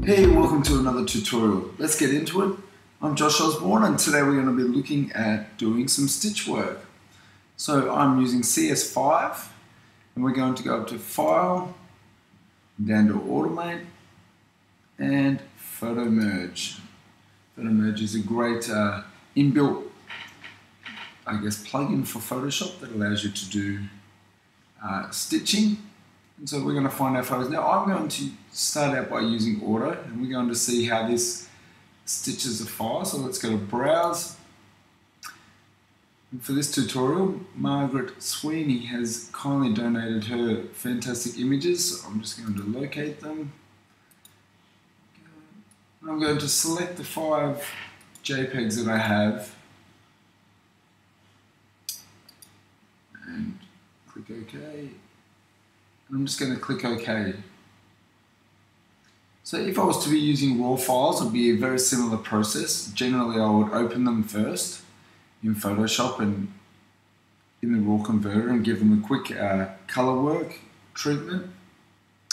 Hey, welcome to another tutorial. Let's get into it. I'm Josh Osborne and today we're going to be looking at doing some stitch work. So I'm using CS5 and we're going to go up to File, down to Automate and Photo Merge. Photo Merge is a great inbuilt, plugin for Photoshop that allows you to do stitching. And so we're going to find our photos. Now I'm going to start out by using Auto and we're going to see how this stitches a file. So let's go to Browse. And for this tutorial, Margaret Sweeney has kindly donated her fantastic images. So I'm just going to locate them. I'm going to select the 5 JPEGs that I have and click OK. And I'm just going to click OK. So if I was to be using raw files, it would be a very similar process. Generally, I would open them first in Photoshop and in the raw converter and give them a quick color work treatment.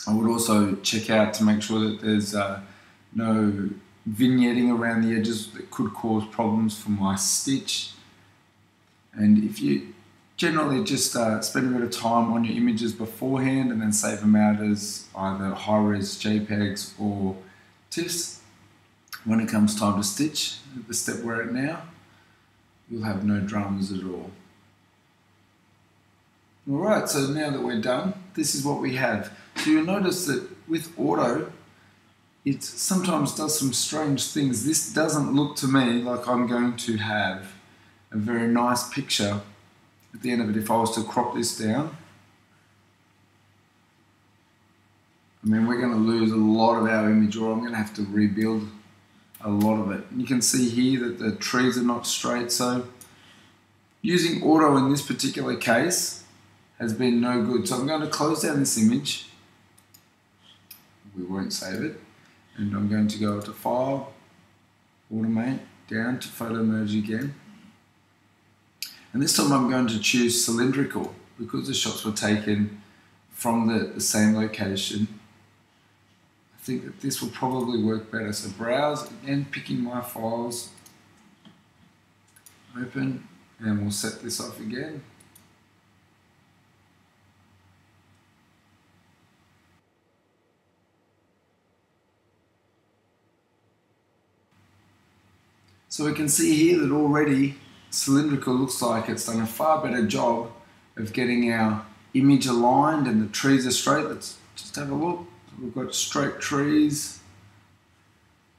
I would also check out to make sure that there's no vignetting around the edges that could cause problems for my stitch. And if you generally just spend a bit of time on your images beforehand and then save them out as either high-res JPEGs or TIFFs. When it comes time to stitch, at the step we're at now, you'll have no dramas at all. Alright, so now that we're done, this is what we have. So you'll notice that with Auto, it sometimes does some strange things. This doesn't look to me like I'm going to have a very nice picture at the end of it. If I was to crop this down, I mean, we're going to lose a lot of our image, or I'm going to have to rebuild a lot of it. And you can see here that the trees are not straight, so using Auto in this particular case has been no good. So I'm going to close down this image. We won't save it. And I'm going to go to File, Automate, down to Photo Merge again. And this time I'm going to choose cylindrical because the shots were taken from the same location. I think that this will probably work better. So browse, again picking my files, open, and we'll set this off again. So we can see here that already cylindrical looks like it's done a far better job of getting our image aligned and the trees are straight. Let's just have a look. So we've got straight trees.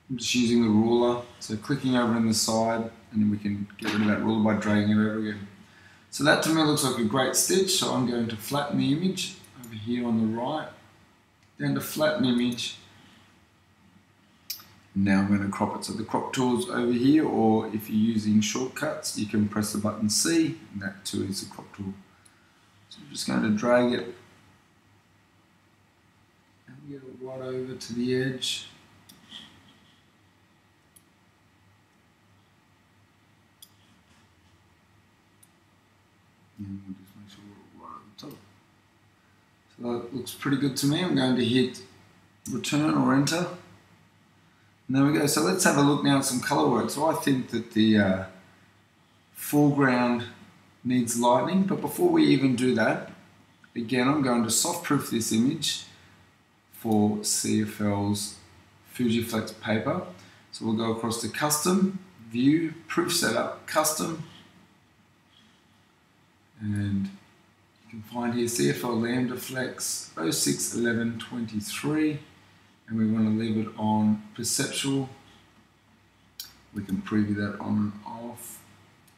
I'm just using the ruler, so clicking over in the side, and then we can get rid of that ruler by dragging it over again. So that to me looks like a great stitch, so I'm going to flatten the image over here on the right, down to flatten image. Now I'm going to crop it. So the crop tool's over here, or if you're using shortcuts, you can press the button C, and that too is the crop tool. So I'm just going to drag it and get it right over to the edge. And we'll just make sure we're right on the top. So that looks pretty good to me. I'm going to hit return or enter. And there we go. So let's have a look now at some color work. So I think that the foreground needs lightening, but before we even do that, again, I'm going to soft proof this image for CFL's Fujiflex paper. So we'll go across to Custom, View, Proof Setup, Custom, and you can find here CFL Lambda Flex 061123. And we want to leave it on perceptual. We can preview that on and off.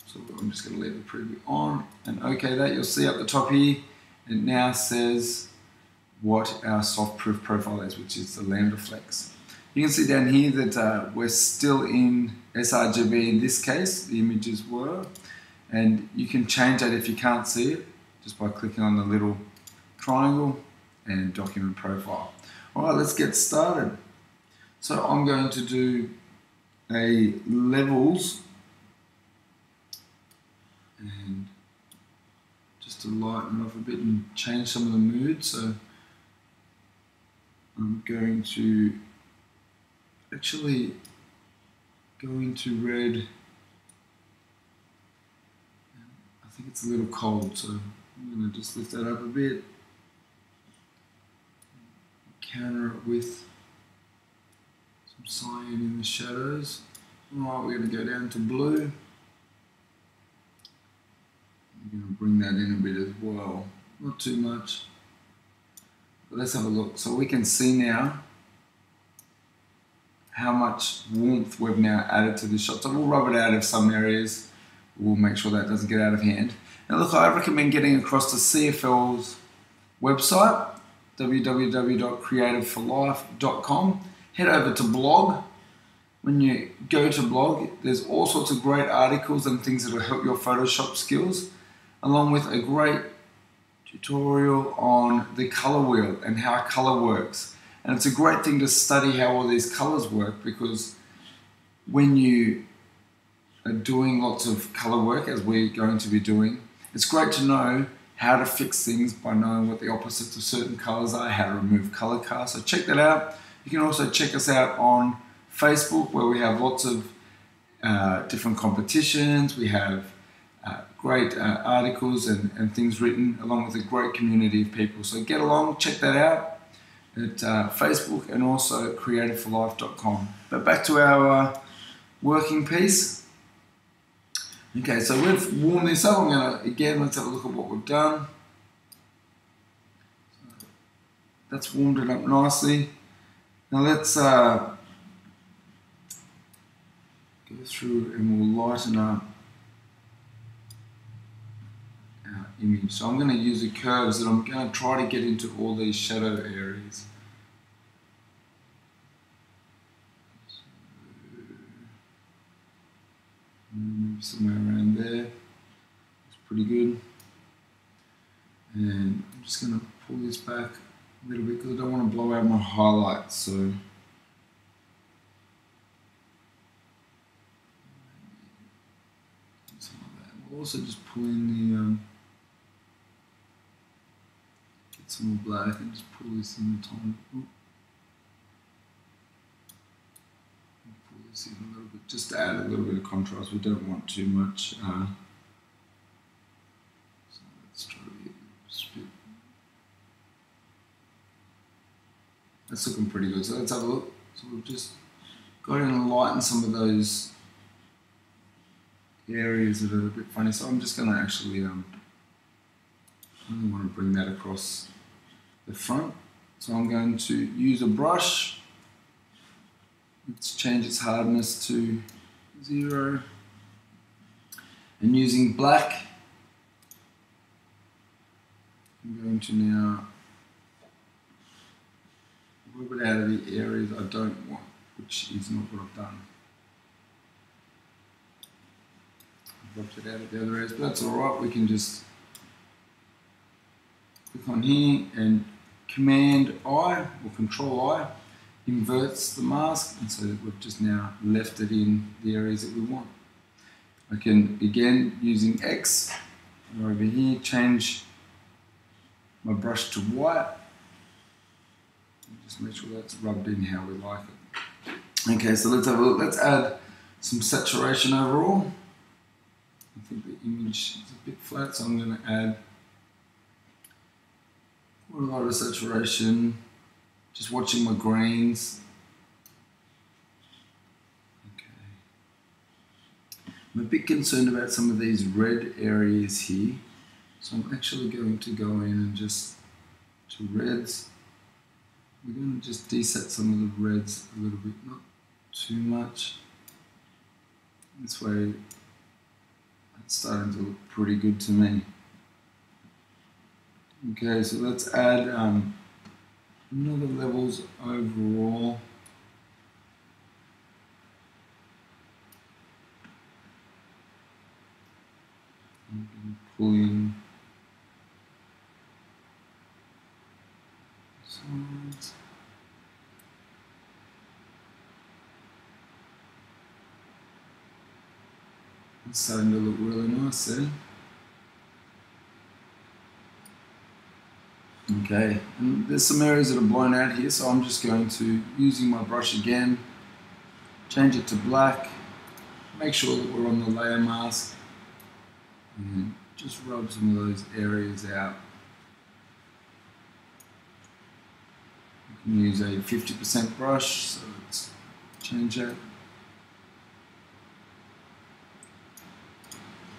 So I'm just going to leave the preview on and OK that. You'll see up the top here, it now says what our soft proof profile is, which is the Lambda Flex. You can see down here that we're still in sRGB in this case, the images were. And you can change that if you can't see it, just by clicking on the little triangle and document profile. Alright, let's get started. So I'm going to do a levels and just to lighten off a bit and change some of the mood. So I'm going to actually go into red. I think it's a little cold, so I'm going to just lift that up a bit. Counter it with some cyan in the shadows. Alright, we're going to go down to blue. I'm going to bring that in a bit as well. Not too much. But let's have a look. So we can see now how much warmth we've now added to this shot. So we'll rub it out of some areas. We'll make sure that doesn't get out of hand. Now look, I recommend getting across to CFL's website, www.createdforlife.com. Head over to blog. When you go to blog, there's all sorts of great articles and things that will help your Photoshop skills, along with a great tutorial on the color wheel and how color works. And it's a great thing to study how all these colors work, because when you are doing lots of color work, as we're going to be doing, it's great to know how to fix things by knowing what the opposites of certain colors are, how to remove color cast. So check that out. You can also check us out on Facebook, where we have lots of different competitions. We have great articles and things written, along with a great community of people. So get along, check that out at Facebook and also CreatedForLife.com. But back to our working piece. Okay, so we've warmed this up. I'm going to, again, let's have a look at what we've done. So that's warmed it up nicely. Now let's go through and we'll lighten up our image. So I'm going to use the curves and I'm going to try to get into all these shadow areas. So, maybe somewhere around there. It's pretty good. And I'm just going to pull this back a little bit because I don't want to blow out my highlights. So we'll also just pull in the get some more black and just pull this in the tone. Pull this in a little bit just to add a little bit of contrast. We don't want too much. So let's try to get just a bit. That's looking pretty good. So let's have a look. So we've just got in and lighten some of those areas that are a bit funny. So I'm just going to actually, I only want to bring that across the front. So I'm going to use a brush. Let's change its hardness to 0. And using black, I'm going to now rub it out of the areas I don't want, which is not what I've done. I've rubbed it out of the other areas, but that's alright. We can just click on here and Command I or Control I inverts the mask, and so we've just now left it in the areas that we want. I can, again, using X over here, change my brush to white. Just make sure that's rubbed in how we like it. Okay, so let's have a look. Let's add some saturation overall. I think the image is a bit flat, so I'm going to add quite a lot of saturation. Just watching my grains. Okay. I'm a bit concerned about some of these red areas here, so I'm actually going to go in and just to reds. We're going to just deset some of the reds a little bit, not too much. This way it's starting to look pretty good to me. Okay, so let's add another levels overall. I'm going to pull in sides. It's starting to look really nice there. Okay, and there's some areas that are blown out here, so I'm just going to, using my brush again, change it to black, make sure that we're on the layer mask, and just rub some of those areas out. You can use a 50% brush, so let's change that.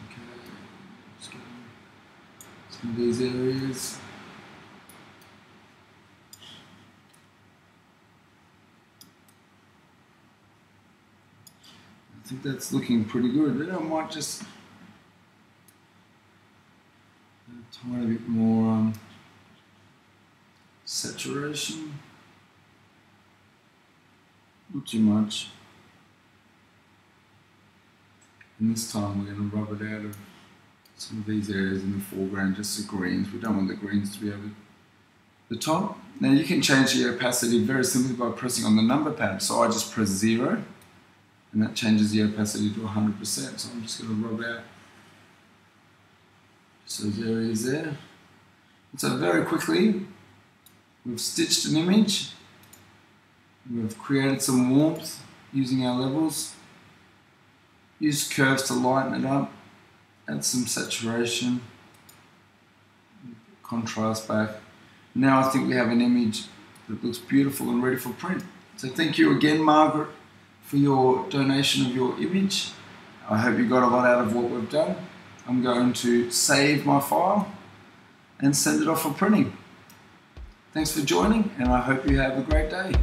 Okay, just get some of these areas. I think that's looking pretty good. Then I might just a tiny bit more saturation. Not too much. And this time we're going to rub it out of some of these areas in the foreground, just the greens. We don't want the greens to be over the top. Now you can change the opacity very simply by pressing on the number pad. So I just press 0 and that changes the opacity to 100%. So I'm just going to rub out just those areas there. And so very quickly we've stitched an image. We've created some warmth using our levels. Use curves to lighten it up. Add some saturation. Contrast back. Now I think we have an image that looks beautiful and ready for print. So thank you again, Margaret, for your donation of your image. I hope you got a lot out of what we've done. I'm going to save my file and send it off for printing. Thanks for joining, and I hope you have a great day.